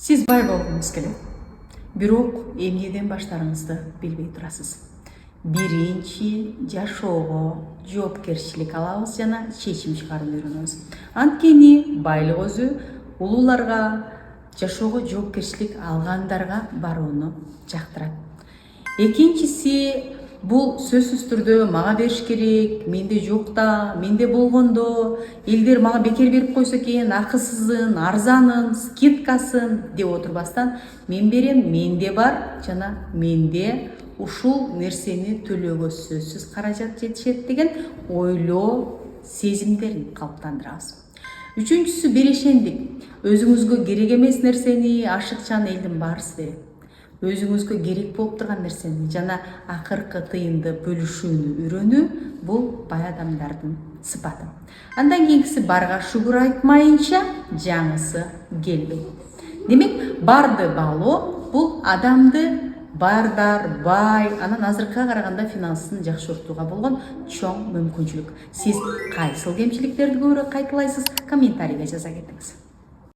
Сиз бай болгуңуз келет, бирок эмнеден баштарыңызды билбей турасыз. Биринчи жашоого жоопкерчилик алабыз жана чечим чыгарууну үйрөнөбүз. Анткени байлык өзү улууларга, жашоого жоопкерчилик алгандарга барууну жактырат. Экинчиси, бул сөзсүз түрдө мага бериш керек, менде жок да, менде болгондо, элдер мага бекер берип койсо экен, акысызын, арзанын, скидкасын деп отурбастан, мен берем, менде бар жана менде ушул нерсени төлөөгө сөзсүз каражат жетишет деген ойлоо сезимдерин калыптандырабыз. Үчүнчүсү берешендик. Өзүңүзгө керек эмес нерсени ашыкчаны элдин баарысы берет. Өзүңүзгө керек болуп турган нерсени жана акыркы тыйынды бөлүшүүнү үйрөнүү бул бай адамдардын сыпаты. Андан кийинкиси барга шүгүр айтмайынча жаңысы келбейт. Демек, барды баалоо бул адамды бардар, бай, анан азыркыга караганда финансын жакшыртууга болгон чоң мүмкүнчүлүк. Сиз кайсыл кемчиликтерди көбүрөөк кайталайсыз? Комментарийге жаза кетиңиз.